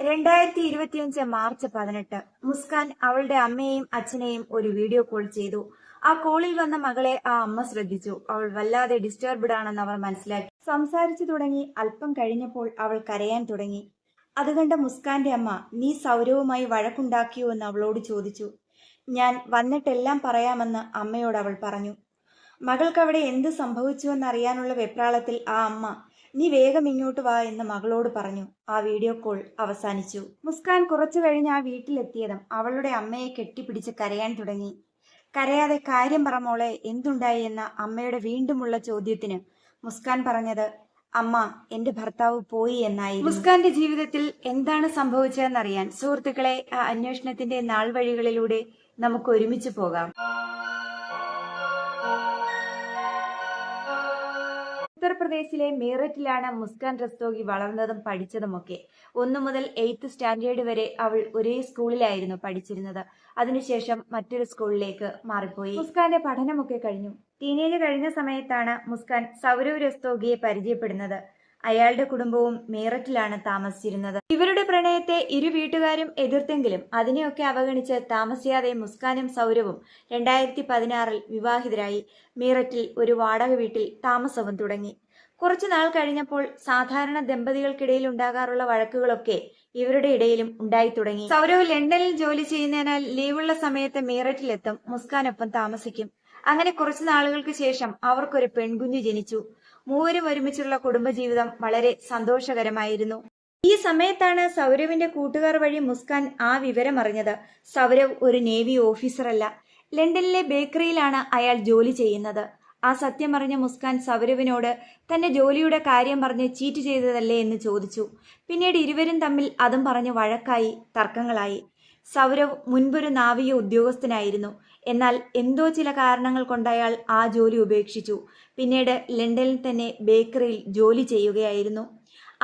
2025 March 18 Muskan അവളുടെ അമ്മയെയും അച്ഛനെയും ഒരു വീഡിയോ കോൾ ചെയ്തു. ആ കോളിൽ വന്ന മകളെ ആ അമ്മ ശ്രദ്ധിച്ചു. അവൾ വല്ലാതെ ഡിസ്റ്റർബ്ഡ് ആണെന്ന് അവർ മനസ്സിലാക്കി. സംസാരിച്ചു തുടങ്ങി. അല്പം കഴിഞ്ഞപ്പോൾ അവൾ കരയാൻ തുടങ്ങി. അത് കണ്ട മുസ്കാന്റെ അമ്മ, നീ സൗരവുമായി വഴക്കുണ്ടാക്കിയോ എന്ന് അവളോട് ചോദിച്ചു. ഞാൻ വന്നിട്ടെല്ലാം പറയാമെന്ന് അമ്മയോട് അവൾ പറഞ്ഞു. മകൾക്കവിടെ എന്ത് സംഭവിച്ചുവെന്നറിയാനുള്ള വെപ്രാളത്തിൽ ആ അമ്മ, നീ വേഗം ഇങ്ങോട്ട് വാ എന്ന് മകളോട് പറഞ്ഞു. ആ വീഡിയോ കോൾ അവസാനിച്ചു. മുസ്കാൻ കുറച്ചു കഴിഞ്ഞ് ആ വീട്ടിലെത്തിയതും അവളുടെ അമ്മയെ കെട്ടിപ്പിടിച്ച് കരയാൻ തുടങ്ങി. കരയാതെ കാര്യം പറ മോളെ, എന്തുണ്ടായി എന്ന അമ്മയുടെ വീണ്ടുമുള്ള ചോദ്യത്തിന് മുസ്കാൻ പറഞ്ഞത്, അമ്മ, എന്റെ ഭർത്താവ് പോയി എന്നായി. മുസ്കാന്റെ ജീവിതത്തിൽ എന്താണ് സംഭവിച്ചതെന്നറിയാൻ സുഹൃത്തുക്കളെ, ആ അന്വേഷണത്തിന്റെ നാൾവഴികളിലൂടെ നമുക്ക് ഒരുമിച്ച് പോകാം. ഉത്തർപ്രദേശിലെ മീററ്റിലാണ് മുസ്കാൻ റസ്തോഗി വളർന്നതും പഠിച്ചതുമൊക്കെ. 1 മുതൽ 8th സ്റ്റാൻഡേർഡ് വരെ അവൾ ഒരേ സ്കൂളിലായിരുന്നു പഠിച്ചിരുന്നത്. അതിനുശേഷം മറ്റൊരു സ്കൂളിലേക്ക് മാറിപ്പോയി. മുസ്കാന്റെ പഠനമൊക്കെ കഴിഞ്ഞു. ടീനേജ് കഴിഞ്ഞ സമയത്താണ് മുസ്കാൻ സൗരവ് രസ്തോഗിയെ പരിചയപ്പെടുന്നത്. അയാളുടെ കുടുംബവും മീററ്റിലാണ് താമസിച്ചിരുന്നത്. ഇവരുടെ പ്രണയത്തെ ഇരു വീട്ടുകാരും എതിർത്തെങ്കിലും അതിനെയൊക്കെ അവഗണിച്ച് താമസിയാതെ മുസ്കാനും സൗരവും 2016 വിവാഹിതരായി. മീററ്റിൽ ഒരു വാടക വീട്ടിൽ താമസവും തുടങ്ങി. കുറച്ചു നാൾ കഴിഞ്ഞപ്പോൾ സാധാരണ ദമ്പതികൾക്കിടയിൽ ഉണ്ടാകാറുള്ള വഴക്കുകളൊക്കെ ഇവരുടെ ഇടയിലും ഉണ്ടായി തുടങ്ങി. സൗരവ് ലണ്ടനിൽ ജോലി ചെയ്യുന്നതിനാൽ ലീവുള്ള സമയത്ത് മീററ്റിലെത്തും. മുസ്കാനൊപ്പം താമസിക്കും. അങ്ങനെ കുറച്ചു നാളുകൾക്ക് ശേഷം അവർക്കൊരു പെൺകുഞ്ഞു ജനിച്ചു. മൂവരും ഒരുമിച്ചുള്ള കുടുംബജീവിതം വളരെ സന്തോഷകരമായിരുന്നു. ഈ സമയത്താണ് സൗരവിന്റെ കൂട്ടുകാർ വഴി മുസ്കാൻ ആ വിവരം അറിഞ്ഞത്. സൗരവ് ഒരു നേവി ഓഫീസറല്ല, ലണ്ടനിലെ ബേക്കറിയിലാണ് അയാൾ ജോലി ചെയ്യുന്നത്. ആ സത്യം അറിഞ്ഞ മുസ്കാൻ സൗരവിനോട് തന്റെ ജോലിയുടെ കാര്യം പറഞ്ഞ് ചീറ്റ് ചെയ്തതല്ലേ എന്ന് ചോദിച്ചു. പിന്നീട് ഇരുവരും തമ്മിൽ അതും പറഞ്ഞ് വഴക്കായി, തർക്കങ്ങളായി. സൗരവ് മുൻപൊരു നാവിക ഉദ്യോഗസ്ഥനായിരുന്നു. എന്നാൽ എന്തോ ചില കാരണങ്ങൾ കൊണ്ടയാൾ ആ ജോലി ഉപേക്ഷിച്ചു. പിന്നീട് ലണ്ടനിൽ തന്നെ ബേക്കറിയിൽ ജോലി ചെയ്യുകയായിരുന്നു.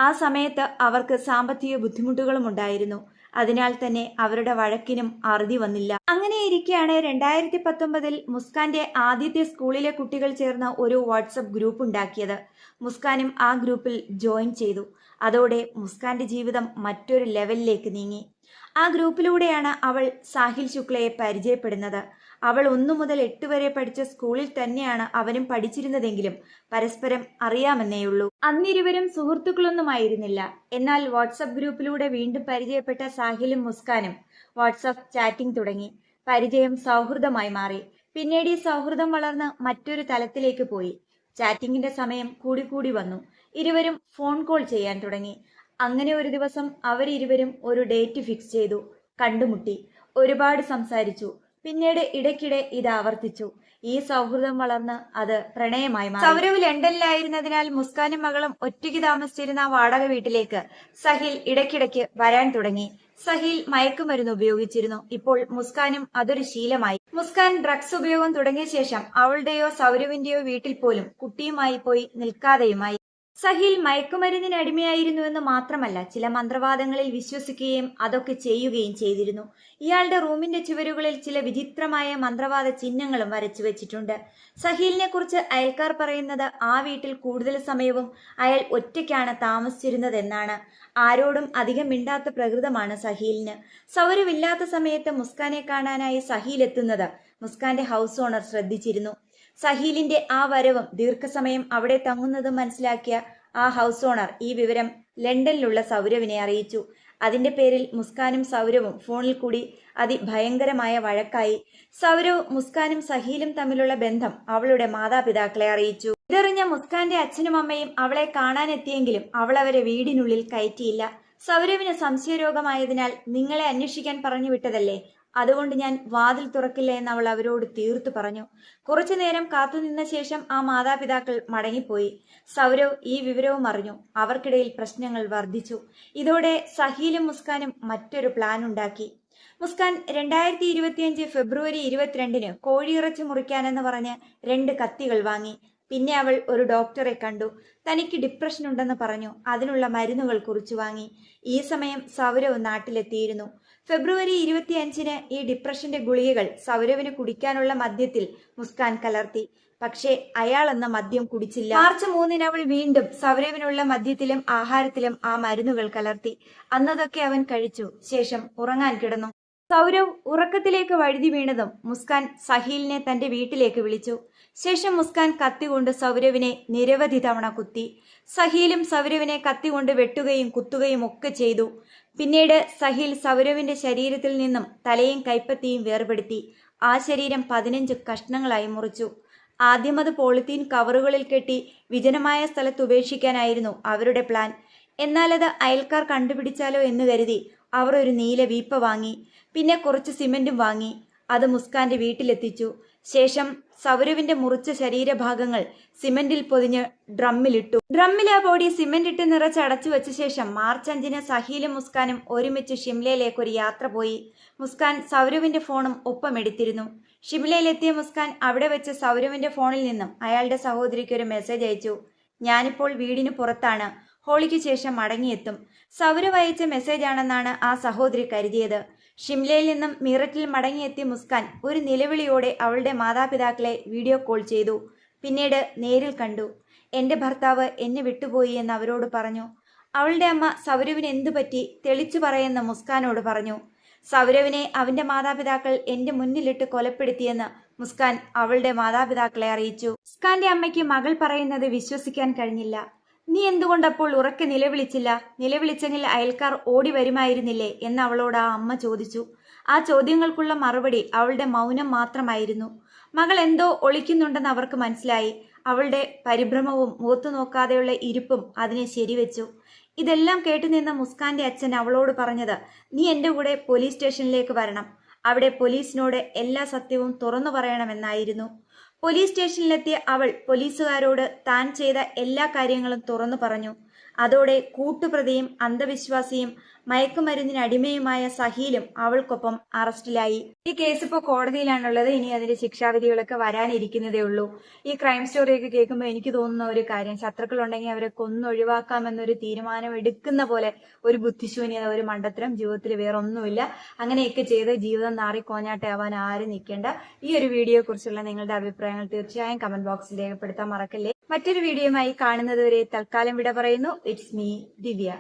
ആ സമയത്ത് അവർക്ക് സാമ്പത്തിക ബുദ്ധിമുട്ടുകളും ഉണ്ടായിരുന്നു. അതിനാൽ തന്നെ അവരുടെ വഴക്കിനും അറുതി വന്നില്ല. അങ്ങനെയിരിക്കെയാണ് 2019 മുസ്കാന്റെ ആദ്യത്തെ സ്കൂളിലെ കുട്ടികൾ ചേർന്ന് ഒരു വാട്സപ്പ് ഗ്രൂപ്പ് ഉണ്ടാക്കിയത്. മുസ്കാനും ആ ഗ്രൂപ്പിൽ ജോയിൻ ചെയ്തു. അതോടെ മുസ്കാന്റെ ജീവിതം മറ്റൊരു ലെവലിലേക്ക് നീങ്ങി. ആ ഗ്രൂപ്പിലൂടെയാണ് അവൾ സാഹിൽ ശുക്ലയെ പരിചയപ്പെടുന്നത്. അവൾ 1 മുതൽ 8 വരെ പഠിച്ച സ്കൂളിൽ തന്നെയാണ് അവനും പഠിച്ചിരുന്നതെങ്കിലും പരസ്പരം അറിയാമെന്നേയുള്ളൂ. അന്നിരുവരും സുഹൃത്തുക്കളൊന്നുമായിരുന്നില്ല. എന്നാൽ വാട്സപ്പ് ഗ്രൂപ്പിലൂടെ വീണ്ടും പരിചയപ്പെട്ട സാഹിലും മുസ്കാനും വാട്സപ്പ് ചാറ്റിംഗ് തുടങ്ങി. പരിചയം സൗഹൃദമായി മാറി. പിന്നീട് ഈ സൗഹൃദം വളർന്ന് മറ്റൊരു തലത്തിലേക്ക് പോയി. ചാറ്റിംഗിന്റെ സമയം കൂടി വന്നു. ഇരുവരും ഫോൺ കോൾ ചെയ്യാൻ തുടങ്ങി. അങ്ങനെ ഒരു ദിവസം അവരിരുവരും ഒരു ഡേറ്റ് ഫിക്സ് ചെയ്തു. കണ്ടുമുട്ടി. ഒരുപാട് സംസാരിച്ചു. പിന്നീട് ഇടയ്ക്കിടെ ഇത് ആവർത്തിച്ചു. ഈ സൗഹൃദം വളർന്ന് അത് പ്രണയമായി മാറി. സൗരവ് ലണ്ടനിലായിരുന്നതിനാൽ മുസ്കാനും മകളും ഒറ്റയ്ക്ക് താമസിച്ചിരുന്ന വാടക വീട്ടിലേക്ക് സഹിൽ ഇടയ്ക്കിടയ്ക്ക് വരാൻ തുടങ്ങി. സഹിൽ മയക്കുമരുന്ന് ഉപയോഗിച്ചിരുന്നു. ഇപ്പോൾ മുസ്കാനും അതൊരു ശീലമായി. മുസ്കാൻ ഡ്രഗ്സ് ഉപയോഗം തുടങ്ങിയ ശേഷം അവളുടെയോ സൗരവിന്റെയോ വീട്ടിൽ പോലും കുട്ടിയുമായി പോയി നിൽക്കാതെയുമായി. സഹിൽ മയക്കുമരുന്നിന് അടിമയായിരുന്നുവെന്ന് മാത്രമല്ല, ചില മന്ത്രവാദങ്ങളിൽ വിശ്വസിക്കുകയും അതൊക്കെ ചെയ്യുകയും ചെയ്തിരുന്നു. ഇയാളുടെ റൂമിന്റെ ചുവരുകളിൽ ചില വിചിത്രമായ മന്ത്രവാദ ചിഹ്നങ്ങളും വരച്ചു വെച്ചിട്ടുണ്ട്. സഹീലിനെ കുറിച്ച് അയൽക്കാർ പറയുന്നത് ആ വീട്ടിൽ കൂടുതൽ സമയവും അയാൾ ഒറ്റയ്ക്കാണ് താമസിച്ചിരുന്നതെന്നാണ്. ആരോടും അധികം മിണ്ടാത്ത പ്രകൃതമാണ് സഹീലിന്. സൗരവില്ലാത്ത സമയത്ത് മുസ്കാനെ കാണാനായി സഹീൽ എത്തുന്നത് മുസ്കാന്റെ ഹൗസ് ഓണർ ശ്രദ്ധിച്ചിരുന്നു. സഹീലിന്റെ ആ വരവും ദീർഘസമയം അവിടെ തങ്ങുന്നതും മനസ്സിലാക്കിയ ആ ഹൗസ് ഓണർ ഈ വിവരം ലണ്ടനിലുള്ള സൗരവിനെ അറിയിച്ചു. അതിന്റെ പേരിൽ മുസ്കാനും സൗരവും ഫോണിൽ കൂടി അതിഭയങ്കരമായ വഴക്കായി. സൗരവ് മുസ്കാനും സഹീലും തമ്മിലുള്ള ബന്ധം അവളുടെ മാതാപിതാക്കളെ അറിയിച്ചു. ഇതറിഞ്ഞ മുസ്കാന്റെ അച്ഛനും അമ്മയും അവളെ കാണാനെത്തിയെങ്കിലും അവൾ അവരെ വീടിനുള്ളിൽ കയറ്റിയില്ല. സൗരവിന് സംശയരോഗമായതിനാൽ നിങ്ങളെ അന്വേഷിക്കാൻ പറഞ്ഞു വിട്ടതല്ലേ, അതുകൊണ്ട് ഞാൻ വാതിൽ തുറക്കില്ല എന്ന് അവൾ അവരോട് തീർത്തു പറഞ്ഞു. കുറച്ചു നേരം കാത്തുനിന്ന ശേഷം ആ മാതാപിതാക്കൾ മടങ്ങിപ്പോയി. സൗരവ് ഈ വിവരവും അറിഞ്ഞു. അവർക്കിടയിൽ പ്രശ്നങ്ങൾ വർദ്ധിച്ചു. ഇതോടെ സഹീലും മുസ്കാനും മറ്റൊരു പ്ലാൻ ഉണ്ടാക്കി. മുസ്കാൻ 2025 ഫെബ്രുവരി 22 കോഴിയിറച്ചി മുറിക്കാനെന്ന് പറഞ്ഞ് 2 കത്തികൾ വാങ്ങി. പിന്നെ അവൾ ഒരു ഡോക്ടറെ കണ്ടു. തനിക്ക് ഡിപ്രഷൻ ഉണ്ടെന്ന് പറഞ്ഞു. അതിനുള്ള മരുന്നുകൾ കുറിച്ചു വാങ്ങി. ഈ സമയം സൗരവ് നാട്ടിലെത്തിയിരുന്നു. ഫെബ്രുവരി 25-ന് ഈ ഡിപ്രഷന്റെ ഗുളികകൾ സൗരവിന് കുടിക്കാനുള്ള മദ്യത്തിൽ മുസ്കാൻ കലർത്തി. പക്ഷേ അയാൾ അന്ന് മദ്യം കുടിച്ചില്ല. മാർച്ച് 3-ന് അവൾ വീണ്ടും സൗരവിനുള്ള മദ്യത്തിലും ആഹാരത്തിലും ആ മരുന്നുകൾ കലർത്തി. അന്നതൊക്കെ അവൻ കഴിച്ചു. ശേഷം ഉറങ്ങാൻ കിടന്നു. സൗരവ് ഉറക്കത്തിലേക്ക് വഴുതി വീണതും മുസ്കാൻ സഹീലിനെ തന്റെ വീട്ടിലേക്ക് വിളിച്ചു. ശേഷം മുസ്കാൻ കത്തികൊണ്ട് സൗരവിനെ നിരവധി തവണ കുത്തി. സഹീലും സൗരവിനെ കത്തികൊണ്ട് വെട്ടുകയും കുത്തുകയും ഒക്കെ ചെയ്തു. പിന്നീട് സഹീൽ സൗരവിന്റെ ശരീരത്തിൽ നിന്നും തലയും കൈപ്പത്തിയും വേർപെടുത്തി ആ ശരീരം 15 കഷ്ണങ്ങളായി മുറിച്ചു. ആദ്യം അത് പോളിത്തീൻ കവറുകളിൽ കെട്ടി വിജനമായ സ്ഥലത്ത് ഉപേക്ഷിക്കാനായിരുന്നു അവരുടെ പ്ലാൻ. എന്നാൽ അത് അയൽക്കാർ കണ്ടുപിടിച്ചാലോ എന്ന് കരുതി അവർ ഒരു നീല വീപ്പ വാങ്ങി. പിന്നെ കുറച്ച് സിമന്റും വാങ്ങി. അത് മുസ്കാന്റെ വീട്ടിലെത്തിച്ചു. ശേഷം സൗരവിന്റെ മുറിച്ച ശരീരഭാഗങ്ങൾ സിമന്റിൽ പൊതിഞ്ഞ് ഡ്രമ്മിലിട്ടു. ഡ്രമ്മിൽ ആ ബോഡി സിമന്റ് ഇട്ട് നിറച്ച് അടച്ചു വെച്ച ശേഷം മാർച്ച് 5-ന് സഹീലും മുസ്കാനും ഒരുമിച്ച് ഷിംലയിലേക്ക് ഒരു യാത്ര പോയി. മുസ്കാൻ സൗരവിന്റെ ഫോണും ഒപ്പം എടുത്തിരുന്നു. ഷിംലയിലെത്തിയ മുസ്കാൻ അവിടെ വെച്ച് സൗരവിന്റെ ഫോണിൽ നിന്നും അയാളുടെ സഹോദരിക്ക് ഒരു മെസ്സേജ് അയച്ചു. ഞാനിപ്പോൾ വീടിന് പുറത്താണ്, ഹോളിക്ക് ശേഷം മടങ്ങിയെത്തും. സൗരവ് അയച്ച മെസ്സേജ് ആണെന്നാണ് ആ സഹോദരി കരുതിയത്. ഷിംലയിൽ നിന്നും മീററ്റിൽ മടങ്ങിയെത്തിയ മുസ്കാൻ ഒരു നിലവിളിയോടെ അവളുടെ മാതാപിതാക്കളെ വീഡിയോ കോൾ ചെയ്തു. പിന്നീട് നേരിൽ കണ്ടു. എന്റെ ഭർത്താവ് എന്നെ വിട്ടുപോയി എന്ന് അവരോട് പറഞ്ഞു. അവളുടെ അമ്മ സൗരവിന് എന്തു പറ്റി തെളിച്ചു പറയുന്ന മുസ്കാനോട് പറഞ്ഞു. സൗരവിനെ അവന്റെ മാതാപിതാക്കൾ എന്റെ മുന്നിലിട്ട് കൊലപ്പെടുത്തിയെന്ന് മുസ്കാൻ അവളുടെ മാതാപിതാക്കളെ അറിയിച്ചു. മുസ്കാന്റെ അമ്മയ്ക്ക് മകൾ പറയുന്നത് വിശ്വസിക്കാൻ കഴിഞ്ഞില്ല. നീ എന്തുകൊണ്ടപ്പോൾ ഉറക്കെ നിലവിളിച്ചില്ല? നിലവിളിച്ചെങ്കിൽ അയൽക്കാർ ഓടി വരുമായിരുന്നില്ലേ എന്ന് അവളോട് ആ അമ്മ ചോദിച്ചു. ആ ചോദ്യങ്ങൾക്കുള്ള മറുപടി അവളുടെ മൗനം മാത്രമായിരുന്നു. മകൾ എന്തോ ഒളിക്കുന്നുണ്ടെന്ന് അവർക്ക് മനസ്സിലായി. അവളുടെ പരിഭ്രമവും മുഖത്തു നോക്കാതെയുള്ള ഇരിപ്പും അതിനെ ശരിവെച്ചു. ഇതെല്ലാം കേട്ടുനിന്ന മുസ്കാന്റെ അച്ഛൻ അവളോട് പറഞ്ഞത്, നീ എന്റെ കൂടെ പോലീസ് സ്റ്റേഷനിലേക്ക് വരണം. അവിടെ പോലീസിനോട് എല്ലാ സത്യവും തുറന്നു പറയണമെന്നായിരുന്നു. പോലീസ് സ്റ്റേഷനിലെത്തിയ അവൾ പോലീസുകാരോട് താൻ ചെയ്ത എല്ലാ കാര്യങ്ങളും തുറന്നു പറഞ്ഞു. അതോടെ കൂട്ടുപ്രതിയും അന്ധവിശ്വാസിയും മയക്കുമരുന്നിന് അടിമയുമായ സഹീലും അവൾക്കൊപ്പം അറസ്റ്റിലായി. ഈ കേസ് ഇപ്പോൾ കോടതിയിലാണുള്ളത്. ഇനി അതിന്റെ ശിക്ഷാവിധികളൊക്കെ വരാനിരിക്കുന്നതേ ഉള്ളൂ. ഈ ക്രൈം സ്റ്റോറിയൊക്കെ കേൾക്കുമ്പോൾ എനിക്ക് തോന്നുന്ന ഒരു കാര്യം, ശത്രുക്കളുണ്ടെങ്കിൽ അവരെ കൊന്നൊഴിവാക്കാമെന്നൊരു തീരുമാനം എടുക്കുന്ന പോലെ ഒരു ബുദ്ധിശൂന്യത, ഒരു മണ്ടത്തരം ജീവിതത്തിൽ വേറെ ഒന്നുമില്ല. അങ്ങനെയൊക്കെ ചെയ്ത് ജീവിതം നാറിക്കോഞ്ഞാട്ടാവാൻ ആരും നിൽക്കേണ്ട. ഈ ഒരു വീഡിയോയെ കുറിച്ചുള്ള നിങ്ങളുടെ അഭിപ്രായങ്ങൾ തീർച്ചയായും കമന്റ് ബോക്സിൽ രേഖപ്പെടുത്താൻ മറക്കല്ലേ. മറ്റൊരു വീഡിയോയുമായി കാണുന്നതുവരെ തൽക്കാലം വിട പറയുന്നു. It's me Divya.